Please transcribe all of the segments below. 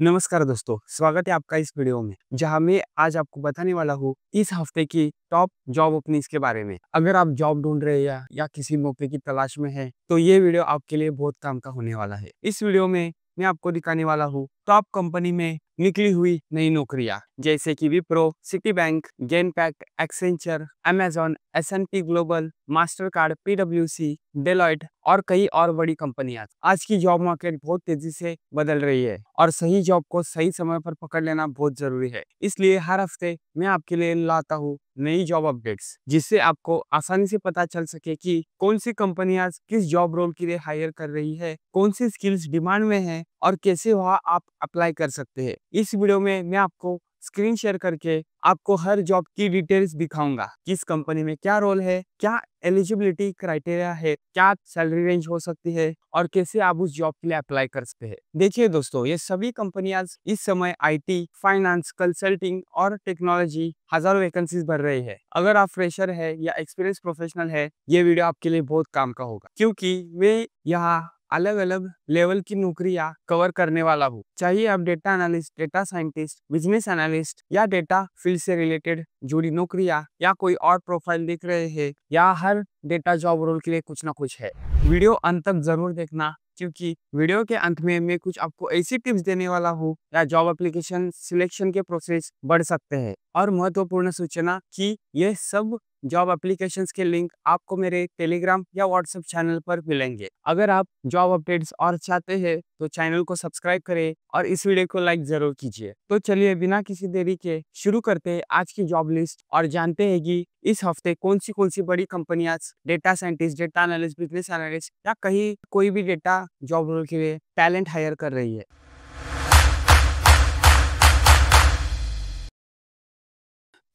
नमस्कार दोस्तों, स्वागत है आपका इस वीडियो में, जहां मैं आज आपको बताने वाला हूँ इस हफ्ते की टॉप जॉब ओपनिंग्स के बारे में। अगर आप जॉब ढूंढ रहे हैं या किसी मौके की तलाश में हैं, तो ये वीडियो आपके लिए बहुत काम का होने वाला है। इस वीडियो में मैं आपको दिखाने वाला हूँ टॉप कंपनी में निकली हुई नई नौकरियां, जैसे कि Wipro, Citibank, Genpact, Accenture, Amazon, S&P global, Mastercard, पीडब्ल्यूसी, डेलॉयट और कई और बड़ी कंपनियां। आज की जॉब मार्केट बहुत तेजी से बदल रही है और सही जॉब को सही समय पर पकड़ लेना बहुत जरूरी है। इसलिए हर हफ्ते मैं आपके लिए लाता हूँ नई जॉब अपडेट्स, जिससे आपको आसानी से पता चल सके कि कौन सी कंपनियां किस जॉब रोल के लिए हायर कर रही है, कौन सी स्किल्स डिमांड में है और कैसे वहाँ आप अप्लाई कर सकते हैं। इस वीडियो में मैं आपको स्क्रीन शेयर करके आपको हर जॉब की डिटेल्स दिखाऊंगा। किस कंपनी में क्या रोल है, क्या एलिजिबिलिटी क्राइटेरिया है, क्या सैलरी रेंज हो सकती है और कैसे आप उस जॉब के लिए अप्लाई कर सकते हैं। देखिए दोस्तों, ये सभी कंपनियां इस समय आईटी, फाइनेंस, कंसल्टिंग और टेक्नोलॉजी हजारों वैकेंसीज भर रही है। अगर आप फ्रेशर है या एक्सपीरियंस प्रोफेशनल है, ये वीडियो आपके लिए बहुत काम का होगा, क्योंकि मैं यहाँ अलग अलग लेवल की नौकरियां कवर करने वाला हूँ। चाहिए आप data analyst, data scientist, business analyst या डेटा फील्ड से रिलेटेड जुड़ी नौकरियां या कोई और प्रोफाइल दिख रहे हैं, या हर डेटा जॉब रोल के लिए कुछ ना कुछ है। वीडियो अंत तक जरूर देखना, क्योंकि वीडियो के अंत में मैं कुछ आपको ऐसी टिप्स देने वाला हूँ या जॉब एप्लीकेशन सिलेक्शन के प्रोसेस बढ़ सकते हैं। और महत्वपूर्ण सूचना कि ये सब जॉब एप्लीकेशंस के लिंक आपको मेरे टेलीग्राम या व्हाट्सएप चैनल पर मिलेंगे। अगर आप जॉब अपडेट्स और चाहते हैं तो चैनल को सब्सक्राइब करें और इस वीडियो को लाइक जरूर कीजिए। तो चलिए बिना किसी देरी के शुरू करते हैं आज की जॉब लिस्ट और जानते हैं कि इस हफ्ते कौन सी बड़ी कंपनियां data scientist, data analyst, business analyst या कहीं कोई भी डेटा जॉब रोल के लिए टैलेंट हायर कर रही है।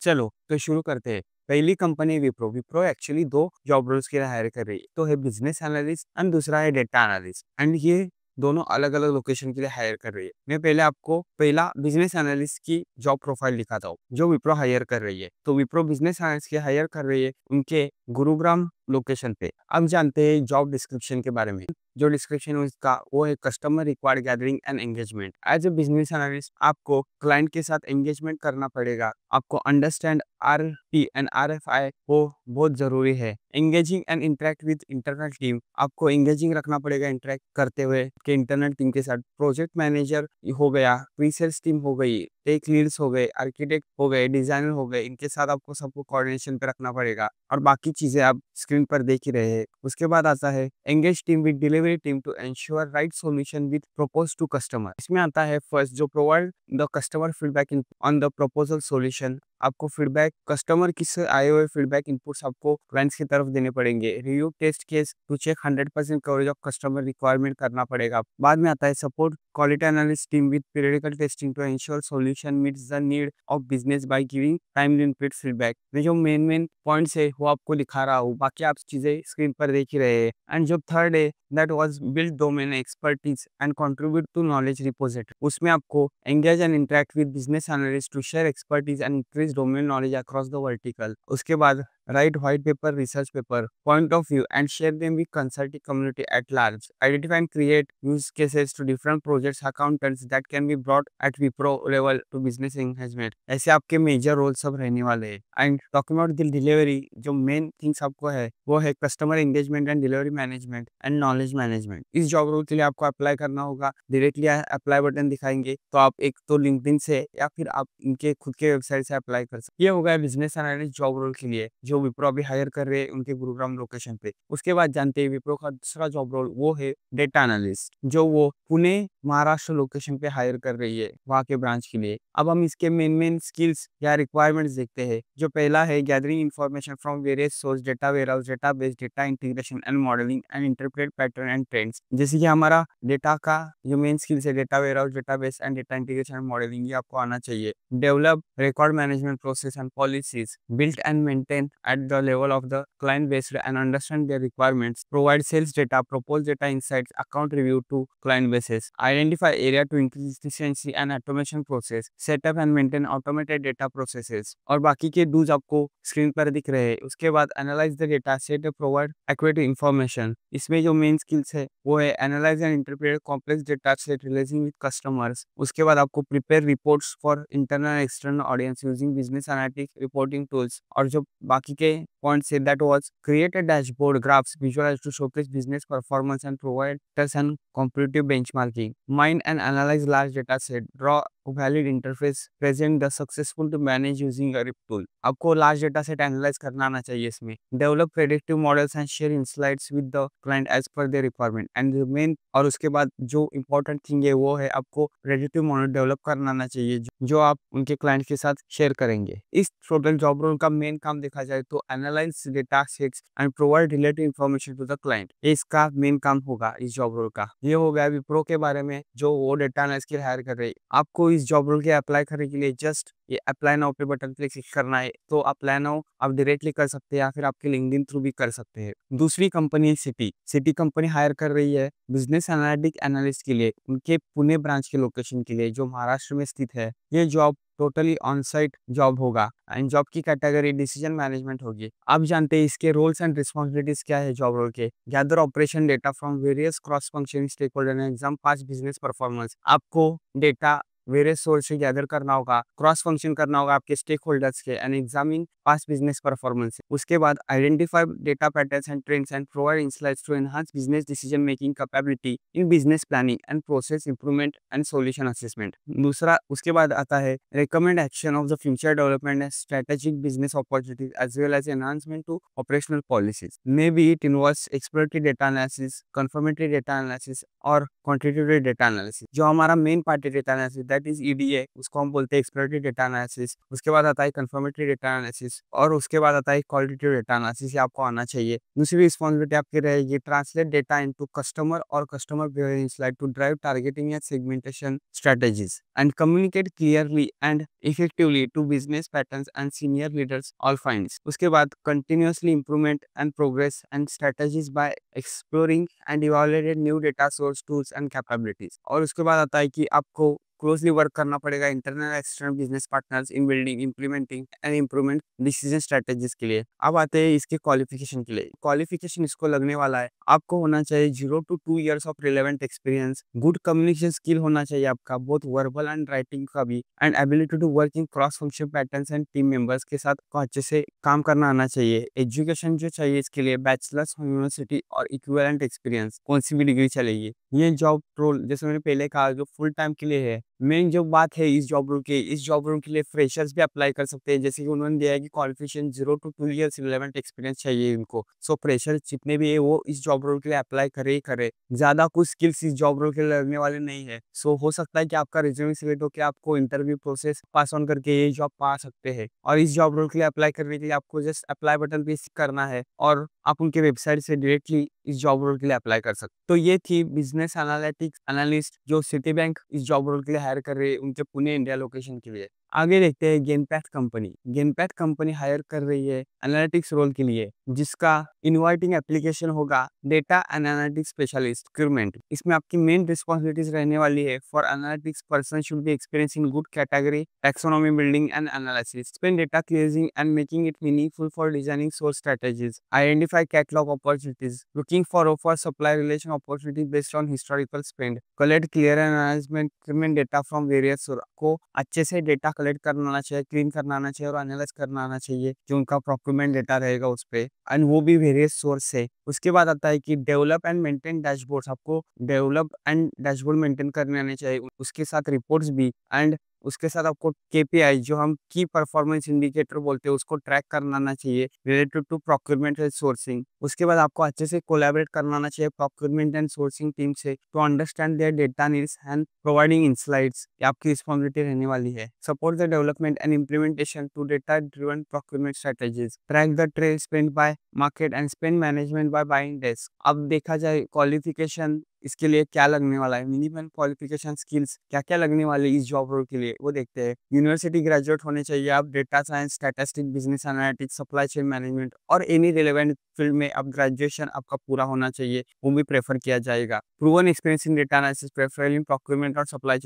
चलो तो शुरू करते हैं। पहली कंपनी विप्रो। विप्रो एक्चुअली दो जॉब रोल्स के लिए हायर कर रही है, तो है बिजनेस एनालिस्ट एंड दूसरा है डेटा एनालिस्ट, एंड ये दोनों अलग अलग लोकेशन के लिए हायर कर रही है। मैं पहले आपको पहला बिजनेस एनालिस्ट की जॉब प्रोफाइल दिखाता हूँ जो विप्रो हायर कर रही है। तो विप्रो बिजनेस एनालिस्ट के हायर कर रही है उनके गुरुग्राम लोकेशन पे। अब जानते हैं जॉब डिस्क्रिप्शन के बारे में। जो डिस्क्रिप्शन है उसका वो है customer required gathering and engagement. As a business analyst आपको क्लाइंट के साथ एंगेजमेंट करना पड़ेगा। आपको अंडरस्टैंड RP एंड RFI वो बहुत जरूरी है। Engaging and interact with internal team, आपको एंगेजिंग रखना पड़ेगा इंटरेक्ट करते हुए के इंटरनल टीम के साथ। प्रोजेक्ट मैनेजर हो गया, प्रीसेल्स टीम हो गई, टेक लीड्स हो गए, आर्किटेक्ट हो गए, डिजाइनर हो गए, इनके साथ आपको सबको कोऑर्डिनेशन पे रखना पड़ेगा और बाकी चीजें आप स्क्रीन पर देख ही रहे हैं। उसके बाद आता है engage team with delivery team to ensure right solution with propose to customer. इसमें आता है फर्स्ट जो provide the customer feedback on the proposal solution. आपको फीडबैक कस्टमर की से आए हुए फीडबैक इनपुट्स आपको क्लाइंट्स की तरफ देने पड़ेंगे। Review test case to check 100% coverage of customer requirement करना पड़ेगा। बाद में आता है support quality analyst team with periodical testing to ensure solution meets the need of business by giving timely input feedback. मैं जो मेन पॉइंट्स है वो आपको दिखा रहा हूँ, बाकी आप चीजें स्क्रीन पर देख ही रहे हैं। एंड जो थर्ड है that was build domain expertise and contribute to knowledge repository. उसमें आपको engage and interact with business analyst to share expertise and increase domain knowledge across the vertical. उसके बाद write white paper, research paper, point of view and share them with consulting community at large. Identify and create use cases to different projects accountants that can be brought at Wipro level to business engagement. ऐसे आपके major role सब रहने वाले हैं। And talking about the delivery, जो main things आपको है वो है customer engagement and delivery management and knowledge management. इस जॉब रोल के लिए आपको अप्लाई करना होगा। डायरेक्टली अप्लाई बटन दिखाएंगे, तो आप एक तो लिंक्डइन से या फिर आप इनके खुद के वेबसाइट से अप्लाई कर सकते। ये होगा बिजनेस एनालिस्ट जॉब रोल के लिए जो विप्रो अभी हायर कर रहे हैं उनके गुरुग्राम लोकेशन पे। उसके बाद जानते हैं विप्रो का दूसरा जॉब रोल वो है डेटा एनालिस्ट, जो वो पुणे महाराष्ट्र लोकेशन पे हायर कर रही है वहाँ के ब्रांच के लिए। अब हम इसके मेन स्किल्स या रिक्वायरमेंट्स देखते हैं। जो पहला है gathering information from various source, data warehouse, database, data integration and modelling and interpret pattern and trends. जैसे कि हमारा डेटा का जो मेन स्किल्स है data warehouse, database and data integration and modelling, ये आपको आना चाहिए। Develop record management process and policies, build and maintain at the level of the client base and understand their requirements, provide sales data, propose data insights, account review to client bases, identify area to increase efficiency and automation process, set up and maintain automated data processes। और बाकी के dos आपको screen पर दिख रहे हैं। उसके बाद analyse the data set, provide accurate information. इसमें जो मेन स्किल्स है वो है analyse and interpret complex data set relating with customers. उसके बाद आपको prepare reports for internal external audience using business analytics reporting tools. और जो बाकी के पॉइंट्स है that was create a dashboard graphs visualise to showcase business performance and provide test and competitive benchmarking, mine and analyze large data set, draw a valid interface, present the successful to manage using a RIP tool। आपको large data set analyze करना आना चाहिए इसमें। Develop predictive models and share insights with the client as per their requirement and the main। और उसके बाद जो important thing है वो है आपको predictive model develop करना आना चाहिए जो आप उनके client के साथ share करेंगे। इस total job role का main काम देखा जाए तो analyze data sets and provide related information to the client। ये इसका main काम होगा इस job role का। ये हो गया विप्रो के बारे में जो वो डेटा एनालिस्ट के लिए हायर कर रही है। आपको इस जॉब रोल के अप्लाई करने के लिए जस्ट ये अप्लाई नाउ पे बटन क्लिक करना है, तो अप्लाई नाउ आप डायरेक्टली कर सकते हैं या फिर आपके लिंक्डइन थ्रू भी कर सकते हैं। दूसरी company city city company hire कर रही है बिजनेस एनालिटिक एनालिस्ट के लिए उनके पुणे ब्रांच के लोकेशन के लिए जो महाराष्ट्र में स्थित है। ये job totally on site job होगा एंड जॉब की कैटेगरी डिसीजन मैनेजमेंट होगी। आप जानते हैं इसके रोल्स एंड रिस्पॉन्सिबिलिटीज क्या है जॉब रोल के। Gather operation data from various cross functional stakeholder and exam past business performance. आपको डेटा वेरियस सोर्स से गैदर करना होगा, क्रॉस फंक्शन करना होगा आपके स्टेक होल्डर्स के and examine past business performance. उसके बाद identify data patterns and trends and provide insights to enhance business decision making capability in business planning and process improvement and solution assessment. दूसरा उसके बाद आता है recommend action of the future development and strategic business opportunities as well as enhancement to operational policies. Maybe it involves exploratory data analysis, confirmatory data analysis और quantitative data analysis. जो हमारा main part है data analysis that is EDA, उसको हम बोलते हैं exploratory data analysis. उसके बाद आता है कंफर्मेटरी डेटा एनालिसिस और उसके बाद आता है क्वालिटेटिव डेटा एनालिसिस। ये आपको आना चाहिए। दूसरी रिस्पॉन्सिबिलिटी आपकी रहेगी ट्रांसलेट डेटा इनटू कस्टमर और customer behaviour insight to drive targeting and segmentation strategies and communicate clearly and effectively to business patterns and senior leaders all finds। उसके बाद continuously improvement and progress and strategies by exploring and evaluating new data source tools and capabilities। और उसके बाद आता है कि आपको closely work करना पड़ेगा internal external business partners in building implementing and improvement decision strategies के लिए। अब आते हैं इसके क्वालिफिकेशन के लिए। क्वालिफिकेशन इसको लगने वाला है आपको होना चाहिए 0 to 2 years of relevant experience, good communication skill होना चाहिए आपका बोथ वर्बल एंड राइटिंग का भी, and ability to work in cross function patterns and team members के साथ को अच्छे से काम करना आना चाहिए। एजुकेशन जो चाहिए इसके लिए बैचलर्स यूनिवर्सिटी और इक्विवेलेंट एक्सपीरियंस कौन सी भी डिग्री चलेगी। ये जॉब रोल जैसे मैंने पहले कहा जो फुल टाइम के लिए है। मेन जो बात है इस जॉब रोल के, इस जॉब रोल के लिए फ्रेशर्स भी अप्लाई कर सकते हैं जैसे कि उन्होंने दिया है कि qualification 0 to 2 years relevant experience चाहिए इनको। सो फ्रेशर जितने भी है वो इस जॉब रोल के लिए अप्लाई करे ही करे। ज्यादा कुछ स्किल्स इस जॉब रोल के लिए लगने वाले नहीं है। सो हो सकता है कि आपका रिज्यूमे सिलेक्ट होकर आपको इंटरव्यू प्रोसेस पास ऑन करके ये जॉब पा सकते हैं। और इस जॉब रोल के लिए अप्लाई करने के लिए आपको जस्ट अप्लाई बटन पे करना है और आप उनके वेबसाइट से डायरेक्टली इस जॉब रोल के लिए अप्लाई कर सकते। तो ये थी बिजनेस एनालिटिक्स एनालिस्ट जो सिटी बैंक इस जॉब रोल के लिए हायर कर रही है उनके पुणे इंडिया लोकेशन के लिए। आगे देखते हैं गेनपैथ कंपनी। गेनपैथ कंपनी हायर कर रही है एनालिटिक्स रोल के लिए जिसका इनवाइटिंग एप्लीकेशन होगा data and analytics specialist recruitment. इसमें आपकी मेन रिस्पॉन्सिबिलिटीज रहने वाली है for analytics person should be experience in good category taxonomy building and analysis, spend data clearing and making it meaningful for designing source strategies, identify catalogue opportunities, looking for offer supply relation opportunities based on historical spend, collect clear एनालिजमेंट recruitment data from various source. को अच्छे से data collect करना आना चाहिए, clean करना आना चाहिए और एनालाइज करना आना चाहिए जो उनका प्रोक्यूरमेंट डेटा रहेगा उस पे, एंड वो भी वेरियस सोर्स से। उसके बाद आता है कि डेवलप एंड मेंटेन डैशबोर्ड्स। आपको डेवलप एंड डैशबोर्ड मेंटेन करने आने चाहिए, उसके साथ रिपोर्ट्स भी, एंड उसके साथ आपको केपीआई जो हम की परफॉर्मेंस इंडिकेटर बोलते हैं उसको ट्रैक करना आना चाहिए related to procurement and sourcing. उसके बाद आपको अच्छे से कोलैबोरेट करना आना चाहिए प्रोक्यूरमेंट एंड सोर्सिंग टीम से to understand their data needs and providing insights. ये आपकी रिस्पॉन्सिबिलिटी रहने वाली है। Support the development and implementation to data driven procurement strategies, track the trade spend by market and spend management by buying desk. अब देखा जाए qualification इसके लिए क्या लगने वाला है, मिनिमम क्वालिफिकेशन स्किल्स क्या क्या लगने वाले इस जॉब रोल के लिए वो देखते हैं। यूनिवर्सिटी ग्रेजुएट होने चाहिए आप, data science, statistics, business analytics, supply chain management और एनी रिलेवेंट फील्ड में अब ग्रेजुएशन आपका पूरा होना चाहिए, वो भी प्रेफर किया जाएगा। Proven experience in data analysis, preferably in procurement और सप्लाई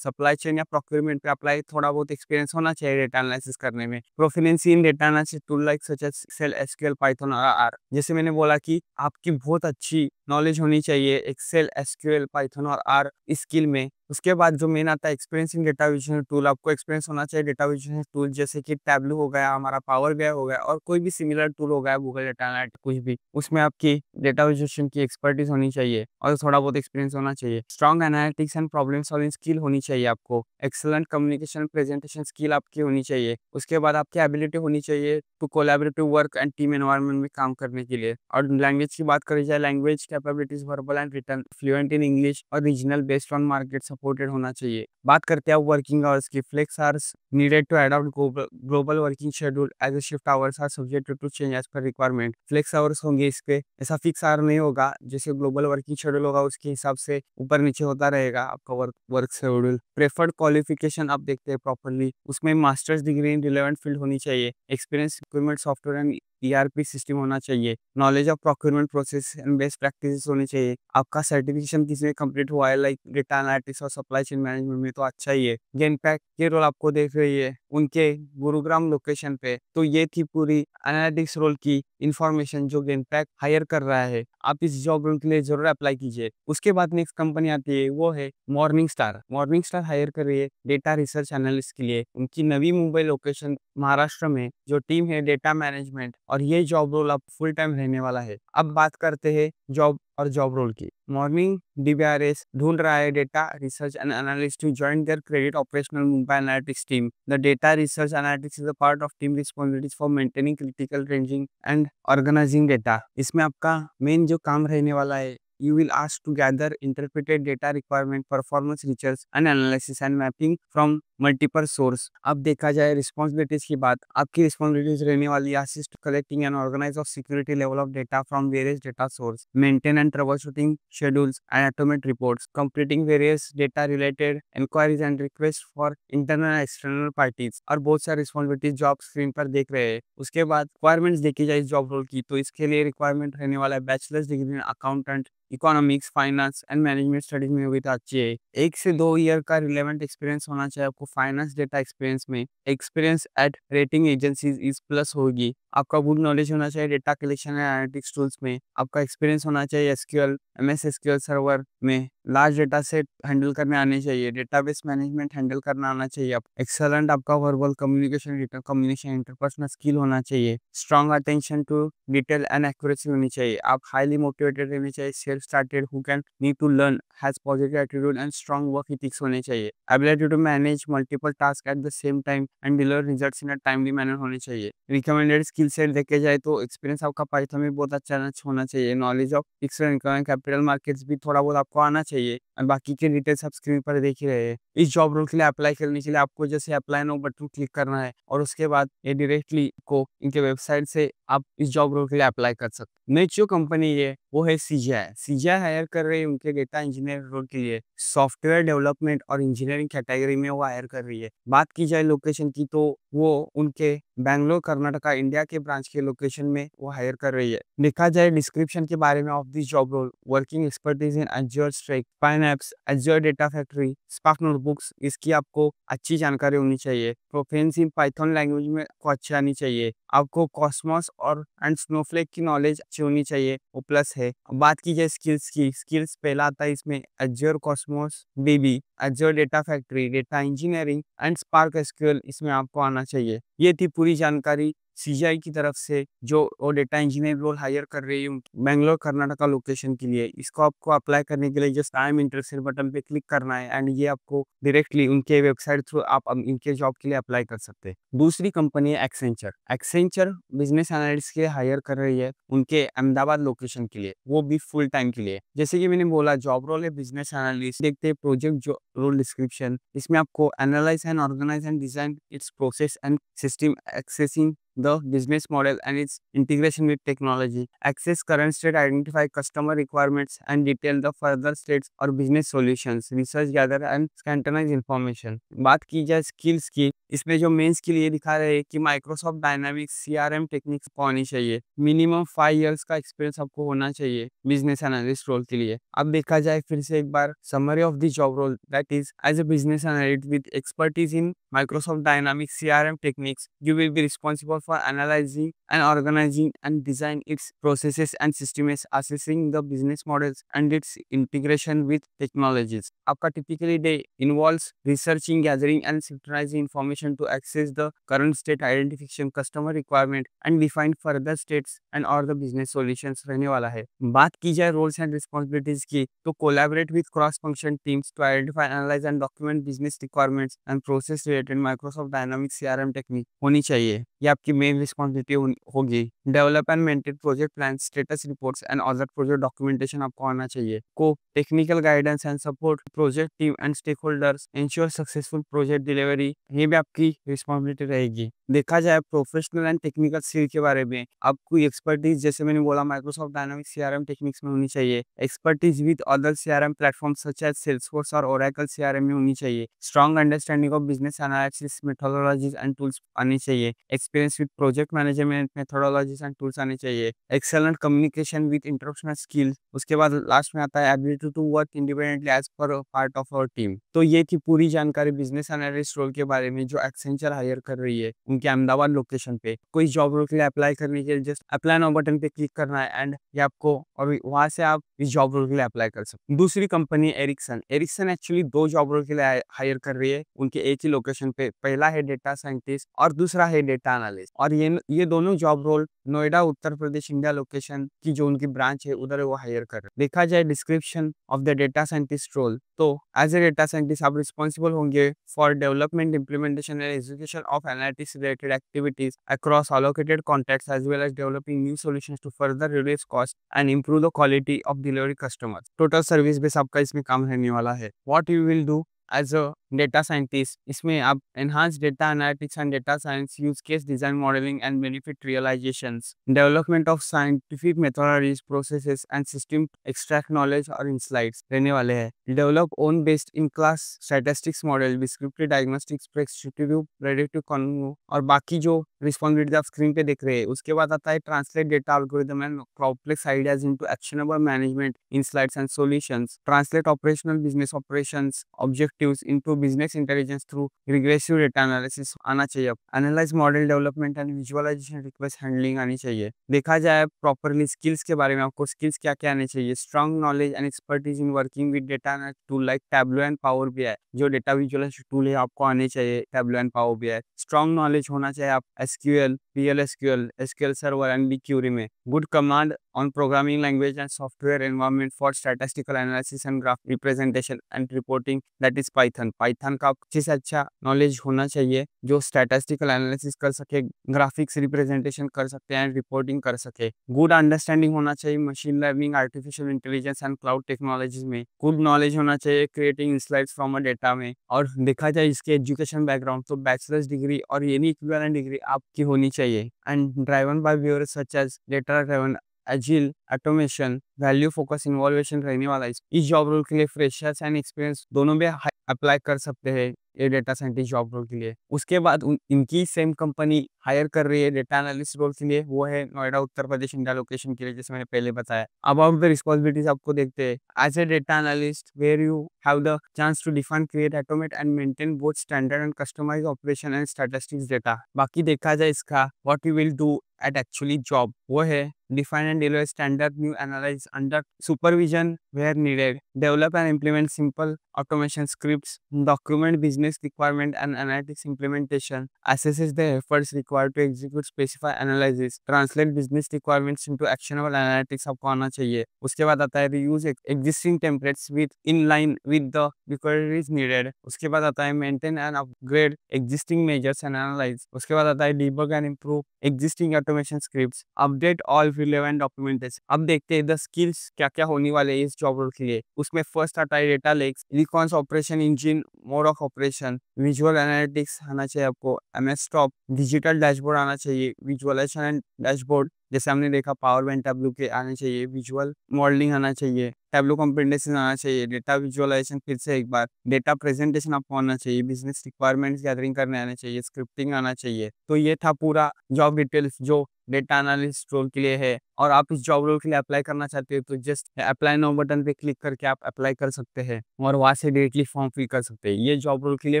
चेन या प्रोक्योरमेंट पे अप्लाई थोड़ा बहुत एक्सपीरियंस होना चाहिए डेटा एनालिसिस करने में। Proficiency in data analysis tool like such as Excel, SQL, Python और आर। जैसे मैंने बोला कि आपकी बहुत अच्छी नॉलेज होनी चाहिए एक्सेल, एसक्यूएल, पाइथन और आर स्किल में। उसके बाद जो मेन आता है experience in data visualisation tool, आपको एक्सपीरियंस होना चाहिए डेटा विजुअलाइजेशन टूल जैसे कि टैबलू हो गया, हमारा पावर बीआई हो गया और कोई भी सिमिलर टूल हो गया, गूगल डेटा एनालिटिक्स, कुछ भी उसमें आपकी डेटा विजुअलाइजेशन की एक्सपर्टीज होनी चाहिए और थोड़ा बहुत एक्सपीरियंस होना चाहिए। Strong analytics and problem solving skill होनी चाहिए आपको। एक्सेलेंट कम्युनिकेशन प्रेजेंटेशन स्किल आपकी होनी चाहिए। उसके बाद आपकी एबिलिटी होनी चाहिए to collaborative work and team environment में काम करने के लिए। और लैंग्वेज की बात करी जाए, language capabilities verbal and written, fluent in English और regional based on market supported होना चाहिए। बात करते हैं वर्किंग आवर्स की, flex hours needed to adopt global working schedule as a shift hours are subjected to change as per requirement. Flex hours होंगे इस पे, ऐसा फिक्स आवर नहीं होगा, जैसे ग्लोबल वर्किंग शेड्यूल होगा उसके हिसाब से ऊपर नीचे होता रहेगा आपका वर्क शेड्यूल। प्रेफर्ड क्वालिफिकेशन आप देखते हैं प्रॉपरली, उसमें masters degree in relevant field होनी चाहिए, experience requirement software and ERP system होना चाहिए, knowledge of procurement process and best practices होनी चाहिए। आपका सर्टिफिकेशन किसी में कंप्लीट हुआ है लाइक डेटा एनालिटिक्स और सप्लाई चेन मैनेजमेंट में तो अच्छा ही है। गेनपैक के रोल आपको देख रही है उनके गुरुग्राम लोकेशन पे, तो ये थी पूरी एनालिटिक्स रोल की इंफॉर्मेशन जो गेनपैक हायर कर रहा है। आप इस जॉब रोल के लिए जरूर अप्लाई कीजिए। उसके बाद नेक्स्ट कंपनी आती है, वो है Morningstar. Morningstar hire कर रही है डेटा रिसर्च एनालिस्ट के लिए, उनकी नवी मुंबई लोकेशन महाराष्ट्र में। जो टीम है डेटा मैनेजमेंट और ये जॉब रोल अब फुल टाइम रहने वाला है। अब बात करते हैं जॉब और जॉब रोल की। मॉर्निंग डीबीआरएस ढूंढ रहा है data research and analyst to join their credit operational Mumbai analytics team. The data research analytics is a part of team responsibilities for maintaining critical ranging and organising data. इसमें आपका main जो काम रहने वाला है, you will ask to gather interpreted data requirement, performance research and analysis and mapping from multiple source. अब देखा जाए रिस्पॉन्सिबिलिटीज की बात, आपकी रिस्पॉन्सिबिलिटीज रहने वाली assist collecting and organise of security level of data from various data source, maintain and troubleshooting schedules and automate reports, completing various data related enquiries and request for internal and external parties. और बहुत सारी responsibilities job screen पर देख रहे हैं। उसके बाद requirements देखी जाए इस जॉब रोल की, तो इसके लिए रिक्वायरमेंट रहने वाला है bachelors degree in accountant, economics, finance and management studies में हुई तो अच्छी है। 1 से 2 ईयर का रिलेवेंट एक्सपीरियंस होना चाहिए आपको फाइनेंस डेटा एक्सपीरियंस में। Experience eight rating agencies is plus होगी। आपका गुड नॉलेज होना चाहिए data collection and analytics tools में। आपका एक्सपीरियंस होना चाहिए एसक्यूएल, एमएस एसक्यूएल सर्वर में। लार्ज डेटा सेट हैंडल करने आने चाहिए, डेटाबेस मैनेजमेंट हैंडल करना आना चाहिए। आप एक्सेलेंट आपका verbal communication, written communication, interpersonal skill होना चाहिए। Strong attention to detail and accuracy होनी चाहिए। आप हाईली मोटिवेटेड रहने चाहिए, self started, who can need to learn, has positive attitude and strong work ethics होने चाहिए। Ability to manage multiple task at the same time and deliver results in a timely manner होने चाहिए। Recommended skill set देखे जाए तो experience आपका Python में बहुत अच्छा होना चाहिए। Knowledge of fixed income, capital markets भी थोड़ा बहुत आपको आना चाहिए। और बाकी के डिटेल्स आप स्क्रीन पर देख ही रहे हैं। इस जॉब रोल के लिए अप्लाई करने के लिए आपको जैसे अप्लाई नाउ बटन क्लिक करना है और उसके बाद ये डायरेक्टली को इनके वेबसाइट से आप इस जॉब रोल के लिए अप्लाई कर सकते हैं। नेक्स्ट जो कंपनी है वो है सीजीआई। सीजीआई हायर कर रही है उनके डेटा इंजीनियर रोल के लिए, सॉफ्टवेयर डेवलपमेंट और इंजीनियरिंग कैटेगरी में वो हायर कर रही है। बात की जाए लोकेशन की तो वो उनके बैंगलोर कर्नाटका इंडिया के ब्रांच के लोकेशन में वो हायर कर रही है। देखा जाए डिस्क्रिप्शन के बारे में of this job role, working expertise in Azure strike, pipelines, Azure data factory, Spark notebooks, इसकी आपको अच्छी जानकारी होनी चाहिए। प्रोफिशिएंसी इन पाइथन लैंग्वेज में आपको अच्छी आनी चाहिए। आपको कॉस्मोस और एंड स्नोफ्लेक की नॉलेज अच्छी होनी चाहिए, वो प्लस है। बात की जाए स्किल्स की, स्किल्स पहला आता है इसमें Azure Cosmos dB, Azure data factory, data engineering and spark SQL इसमें आपको आना चाहिए। ये थी पूरी जानकारी सीजीआई की तरफ से जो वो डेटा इंजीनियर रोल हायर कर रही है बैंगलोर कर्नाटका लोकेशन के लिए। इसको आपको अप्लाई करने के लिए just I am interested button पे क्लिक करना है एंड ये आपको डायरेक्टली उनके वेबसाइट थ्रू आप इनके जॉब के लिए अप्लाई कर सकते हैं। दूसरी कंपनी है एक्सेंचर। एक्सेंचर बिजनेस एनालिस्ट के लिए हायर कर रही है उनके अहमदाबाद लोकेशन के लिए, वो भी फुल टाइम के लिए। जैसे कि मैंने बोला जॉब रोल है बिजनेस एनालिस्ट। देखते हैं प्रोजेक्ट जो रोल डिस्क्रिप्शन, इसमें आपको analyse and organise and design its process and system accessing the business model and its integration with technology, access current state, identify customer requirements and detail the further states or business solutions, research gather and scrutinize information। बात की जाए skills की, इसमें जो main skill ये दिखा रहे हैं कि माइक्रोसॉफ्ट डायनामिक्स सीआरएम टेक्निक्स को आनी चाहिए, मिनिमम 5 इयर्स का एक्सपीरियंस आपको होना चाहिए बिजनेस एनालिस्ट रोल के लिए। अब देखा जाए फिर से एक बार summary of the job role, that is as a business analyst with expertise in Microsoft Dynamics CRM techniques, you will be responsible for analyzing and organizing and design its processes and systems, assessing the business models and its integration with technologies. आपका typically day involves researching, gathering and synthesizing information to access the current state, identification, customer requirement and define further states and or the business solutions रहने वाला है। बात की जाए roles and responsibilities की, तो collaborate with cross-function teams to identify, analyze and document business requirements and process related Microsoft Dynamics CRM technique होनी चाहिए। ये आपकी मेन रिस्पॉन्सिबिलिटी होगी। Develop and maintain project plan, status reports and other project documentation आपको आना चाहिए। को technical guidance and support project team and stakeholders, ensure successful project delivery, ये भी आपकी रिस्पॉन्सिबिलिटी रहेगी। देखा जाए प्रोफेशनल एंड टेक्निकल स्किल के बारे में, आपको एक्सपर्टीज जैसे मैंने बोला माइक्रोसॉफ्ट डायनामिक्स सीआरएम टेक्निक्स में होनी चाहिए, expertise with other CRM platforms such as Salesforce और ओरेकल सीआरएम में होनी चाहिए, strong understanding of business analysis methodologies and tools आनी चाहिए, experience with project management methodologies and tools आनी चाहिए, excellent communication with interpersonal skill. उसके बाद लास्ट में आता है ability to work independently as per part of our team. तो ये थी पूरी जानकारी बिजनेस एनालिस्ट रोल के बारे में जो एक्सेंचर हायर कर रही है उनके अहमदाबाद लोकेशन पे। कोई जॉब रोल के लिए अप्लाई करने के लिए जस्ट अप्लाई नाउ बटन पे क्लिक करना है एंड ये आपको, और वहां से आप इस जॉब रोल के लिए अप्लाई कर सकते हैं। दूसरी company Ericsson. Ericsson actually 2 job role के लिए हायर कर रही है उनके एक ही लोकेशन पे। पहला है डेटा साइंटिस्ट और दूसरा है डेटा एनालिस्ट, और ये दोनों job role Noida Uttar Pradesh India location की जो उनकी ब्रांच है उधर वो हायर कर रहे हैं। देखा जाए description of the data scientist role, तो एज ए डेटा साइंटिस्ट आप रिस्पॉन्सिबल होंगे for development implementation and execution of analytics related activities across allocated contacts as well as developing new solutions to further reduce cost and improve the quality of delivery customers. Total service base आपका इसमें काम रहने वाला है। What you will do as a data scientist, इसमें आप enhance data analytics and data science, use case design modelling and benefit realisations, development of scientific methodologies processes and system, extract knowledge और insights रहने वाले हैं। Develop own based in class statistics model, descriptive diagnostics, prescriptive predictive convo, और बाकी जो responsibility आप screen पे देख रहे हैं। उसके बाद आता है translate data algorithm and complex ideas into actionable management insights and solutions, translate operational business operations objectives into business intelligence through regressive data analysis आना चाहिए। Analyse model development and visualisation request handling आनी चाहिए। देखा जाए properly skills के बारे में, आपको स्किल्स क्या क्या आने चाहिए। Strong knowledge and expertise in working with data tool like tableau and power BI, जो डेटा विजुअलाइजेशन टूल है आपको आने चाहिए tableau and power BI. Strong knowledge होना चाहिए आप SQL, PLSQL, SQL Server and BigQuery में। Good command on programming language and software environment for statistical analysis and graph representation and reporting, that is Python। Python का अच्छे से अच्छा knowledge होना चाहिए जो स्टैटिस्टिकल एनालिसिस कर सके, ग्राफिक्स रिप्रेजेंटेशन कर सकते हैं, रिपोर्टिंग कर सके। गुड अंडरस्टैंडिंग होना चाहिए machine learning, artificial intelligence and cloud technologies में। गुड नॉलेज होना चाहिए creating insights from a data में। और देखा जाए इसके एजुकेशन बैकग्राउंड, तो बैचलर्स डिग्री और एनी इक्विवेलेंट डिग्री आपकी होनी चाहिए। And driven by viewers such as data driven, agile, automation, value focus, innovation रहने वाला है। इस जॉब रोल के लिए फ्रेशर्स एंड एक्सपीरियंस दोनों भी अप्लाई कर सकते हैं ये डेटा साइंटिस्ट जॉब रोल के लिए। उसके बाद इनकी सेम कंपनी हायर कर रही है डेटा एनालिस्ट रोल के लिए, वो है नोएडा उत्तर प्रदेश इंडिया लोकेशन के लिए, जैसे मैंने पहले बताया। अबाउट द रिस्पॉन्सिबिलिटीज आपको देखते हैं। As a data analyst where you have the chance to define, create, automate and maintain both standard and customise operation and statistics data. बाकी देखा जाए इसका what you will do at actually job, वो है define and deliver standard new analyze under supervision where needed, develop and implement simple automation scripts, document business requirement and analytics implementation, assesses the efforts required to execute specify analysis, translate business requirements into actionable analytics आपको आना चाहिए। उसके बाद आता है reuse existing templates with in line with the requirements needed। उसके बाद आता है maintain and upgrade existing measures and analyze। उसके बाद आता है debug and improve existing automation scripts, update all relevant documents, अब देखते हैं द स्किल्स क्या क्या होने वाले हैं इस जॉब रोल के लिए। उसमें फर्स्ट आता है data lakes, recons operation engine, mode of operation, visual analytics आना चाहिए आपको, एमएस टॉप, डिजिटल डैशबोर्ड आना चाहिए, विजुअलाइजेशन एंड डैशबोर्ड जैसे हमने देखा पावर पॉइंट टैब्लू के आने चाहिए, विजुअल मॉडलिंग आना चाहिए, टैब्लू कॉम्प्रेंटेशन आना चाहिए, डेटा विजुअलाइजेशन फिर से एक बार, डेटा प्रेजेंटेशन आपको आना चाहिए, बिजनेस रिक्वायरमेंट्स गैदरिंग करने आना चाहिए, स्क्रिप्टिंग आना चाहिए। तो ये था पूरा जॉब डिटेल्स जो डेटा एनालिस्ट रोल के लिए है। और आप इस जॉब रोल के लिए अप्लाई करना चाहते हो तो जस्ट अप्लाई नाउ बटन पे क्लिक करके आप अप्लाई कर सकते हैं और वहां से डायरेक्टली फॉर्म फिल कर सकते हैं। ये जॉब रोल के लिए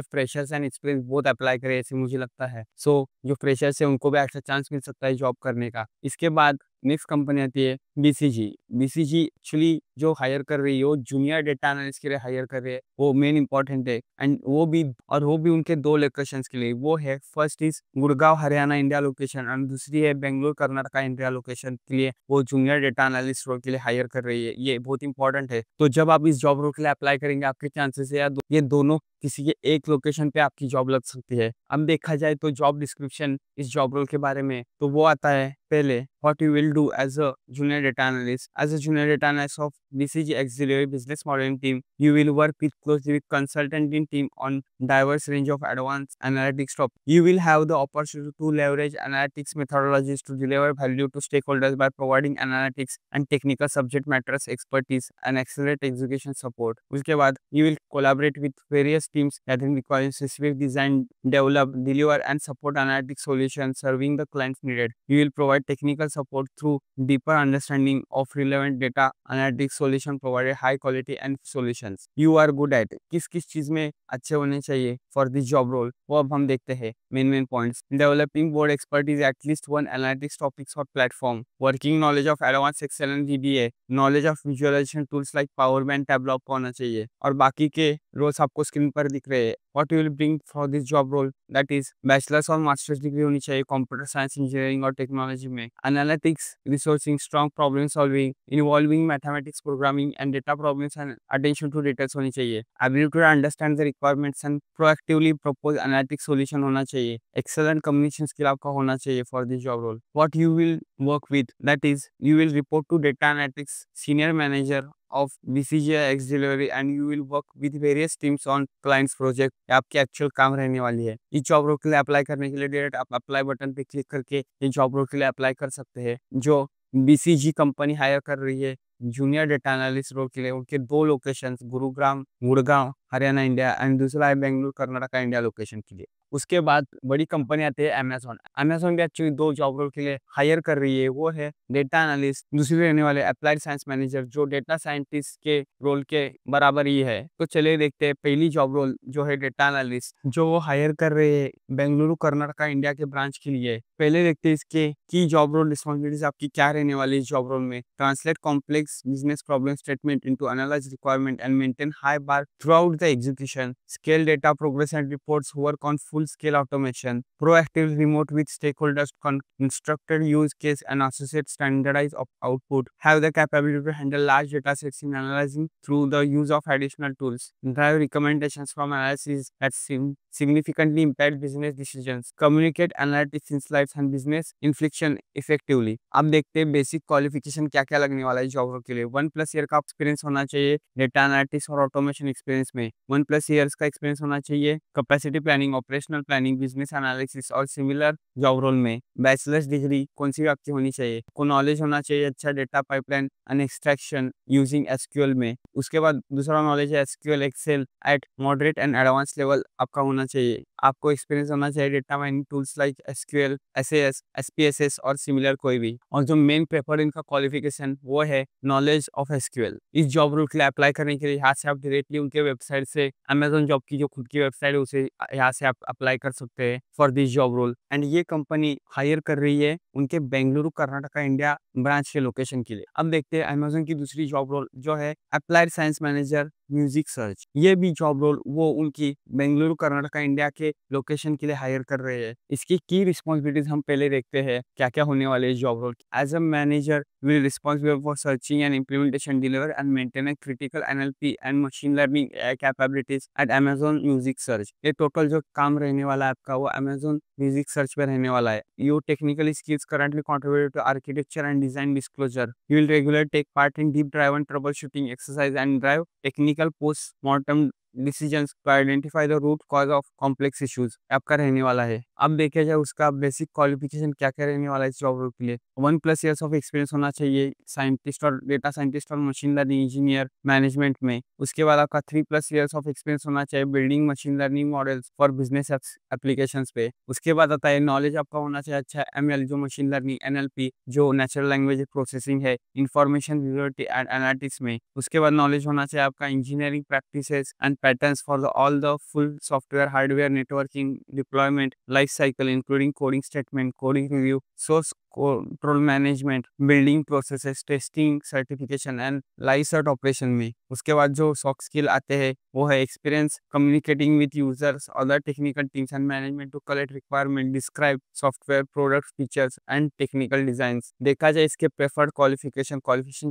फ्रेशर्स एंड एक्सपीरियंस बहुत अप्लाई करें ऐसे मुझे लगता है। सो जो फ्रेशर्स है उनको भी अच्छा चांस मिल सकता है जॉब करने का। इसके बाद नेक्स्ट कंपनी आती है बीसीजी। बीसीजी एक्चुअली जो हायर कर रही है वो जूनियर डेटा एनालिस्ट के लिए हायर कर रही है, वो मेन इंपॉर्टेंट है। एंड वो भी उनके दो लोकेशंस के लिए। वो है first is Gurgaon Haryana India location and दूसरी है बेंगलुरु कर्नाटका इंडिया लोकेशन के लिए वो जूनियर डेटा एनालिस्ट रोल के लिए हायर कर रही है। ये बहुत इंपॉर्टेंट है। तो जब आप इस जॉब रोल के लिए अप्लाई करेंगे आपके चांसेस है ये दोनों किसी के एक लोकेशन पे आपकी जॉब लग सकती है। अब देखा जाए तो जॉब डिस्क्रिप्शन इस जॉब रोल के बारे में तो वो आता है पहले what you will do as a junior data analyst. As a junior data analyst of BCG Auxiliary Business Modeling team, you will work closely with consulting team on diverse range of advanced analytics topics. You will have the opportunity to leverage analytics methodologies to deliver value to stakeholders by providing analytics and technical subject matters expertise and accelerate execution support. उसके बाद you will collaborate with various teams that require specific design, develop, deliver and support analytics solutions serving the clients needed. You will provide technical support through deeper understanding of relevant data analytics solution provided high quality and solutions you are good at। किस किस चीज में अच्छे होने चाहिए for this job role वो अब हम देखते हैं। Main points, developing board expertise at least one analytics topics और platform, working knowledge of advance Excel and VBA, knowledge of visualisation tools like PowerPoint Tableau आपको होना चाहिए। और बाकी के रोल्स आपको स्क्रीन पर दिख रहे हैं। What you will bring for this job role, that is bachelors और मास्टर्स डिग्री होनी चाहिए कंप्यूटर साइंस इंजीनियरिंग और टेक्नोलॉजी में, analytics resourcing strong problem solving involving mathematics programming and data problems and attention to details होनी चाहिए, ability to understand the requirements and proactively propose analytics solution होना चाहिए, excellent communication skill आपका होना चाहिए for this job role. What you will work with, that is you will report to data analytics senior manager of BCG Auxiliary and you will work with various teams on clients project। आपकी actual काम रहने वाली है। इस job role के लिए apply करने के लिए डायरेक्ट आप अप्लाई बटन पे क्लिक करके इस जॉब रोल के लिए अप्लाई कर सकते हैं जो BCG कंपनी हायर कर रही है जूनियर डेटा एनालिस्ट रोल के लिए। उनके दो location Gurugram Gurgaon Haryana India and दूसरा है बेंगलुरु कर्नाटका इंडिया लोकेशन के लिए। उसके बाद बड़ी कंपनी आती है अमेजोन। अमेजोन भी एक्चुअली दो जॉब रोल के लिए हायर कर रही है। वो है डेटा एनालिस्ट, दूसरी रहने वाले अप्लाइड साइंस मैनेजर जो डेटा साइंटिस्ट के रोल के बराबर ही है। तो चलिए देखते हैं पहली जॉब रोल जो है डेटा एनालिस्ट जो वो हायर कर रहे हैं बेंगलुरु कर्नाटका इंडिया के ब्रांच के लिए। पहले देखते हैं इसके की जॉब रोल रिस्पॉन्सिबिलिटीज आपकी क्या रहने वाली है। जॉब रोल में translate complex business problem statement into analyse requirement and maintain high bar through out the execution, scale data progress and reports, work on full scale automation, proactive remote with stakeholders, constructed use case and associate standardized output, have the capability to handle large data sets in analyzing through the use of additional tools, drive recommendations from analysis that significantly impact business decisions, communicate analytics insights and business inflection effectively। अब देखते हैं basic qualification क्या क्या लगने वाला है job role के लिए। 1+ ईयर का एक्सपीरियंस होना चाहिए डेटा एनालिटिक्स और ऑटोमेशन एक्सपीरियंस में, 1+ ईयर्स का एक्सपीरियंस होना चाहिए capacity planning, operational planning, business analysis और सिमिलर जॉब रोल में। बैचलर्स डिग्री कौन सी आपकी होनी चाहिए, को नॉलेज होना चाहिए अच्छा data pipeline and extraction using SQL में। उसके बाद दूसरा नॉलेज है SQL excel at moderate and advance level आपका होना चाहिए। आपको एक्सपीरियंस होना चाहिए data mining tools like SQL, SAS, SPSS और सिमिलर कोई भी। और जो मेन पेपर इनका क्वालिफिकेशन वो है नॉलेज ऑफ SQL। इस जॉब रोल के लिए अप्लाई करने के लिए यहाँ से आप डायरेक्टली उनके वेबसाइट से अमेजोन जॉब की जो खुद की वेबसाइट है उसे यहाँ से आप अप्लाई कर सकते हैं for this job role. And ये कंपनी हायर कर रही है उनके बेंगलुरु कर्नाटका इंडिया ब्रांच के लोकेशन के लिए। अब देखते हैं अमेजोन की दूसरी जॉब रोल जो है applied science manager music search. ये भी जॉब रोल वो उनकी बेंगलुरु कर्नाटका इंडिया के लोकेशन के लिए हायर कर रहे हैं। इसकी की रिस्पॉन्सिबिलिटीज हम पहले देखते हैं क्या क्या होने वाले इस job role. As a manager will responsible for searching and implementation, deliver and maintain a critical NLP and machine learning AI capabilities at Amazon Music Search। ये टोटल जो काम रहने वाला है आपका वो Amazon Music Search पे रहने वाला है। Your technical skills currently contribute to architecture and design disclosure। You will regularly take part in deep dive and troubleshooting exercise and drive technical post-mortem decisions to identify the root cause of complex issues आपका रहने वाला है। अब देखा जाए उसका basic qualification क्या क्या रहने वाला है इस जॉब रोल के लिए। 1+ ईयर्स ऑफ एक्सपीरियंस होना चाहिए साइंटिस्ट और डेटा साइंटिस्ट और मशीन लर्निंग इंजीनियर मैनेजमेंट में। उसके बाद आपका 3+ ईयर्स ऑफ एक्सपीरियंस होना चाहिए building machine learning models for business applications पे। उसके बाद आता है नॉलेज आपका होना चाहिए अच्छा ML जो मशीन लर्निंग NLP जो नेचुरल लैंग्वेज प्रोसेसिंग है इंफॉर्मेशन विजुअलिटी एंड एनालिटिक्स में। उसके बाद नॉलेज होना चाहिए आपका engineering practices and patterns for all the full software, hardware, networking, deployment, life cycle, including coding statement, coding review, source control management, building processes, testing, certification and live cert operation में। उसके बाद जो soft skill आते हैं वो है experience communicating with users other technical teams and management to collect requirement describe software product features and technical designs. देखा जाए इसके प्रेफर्ड क्वालिफिकेशन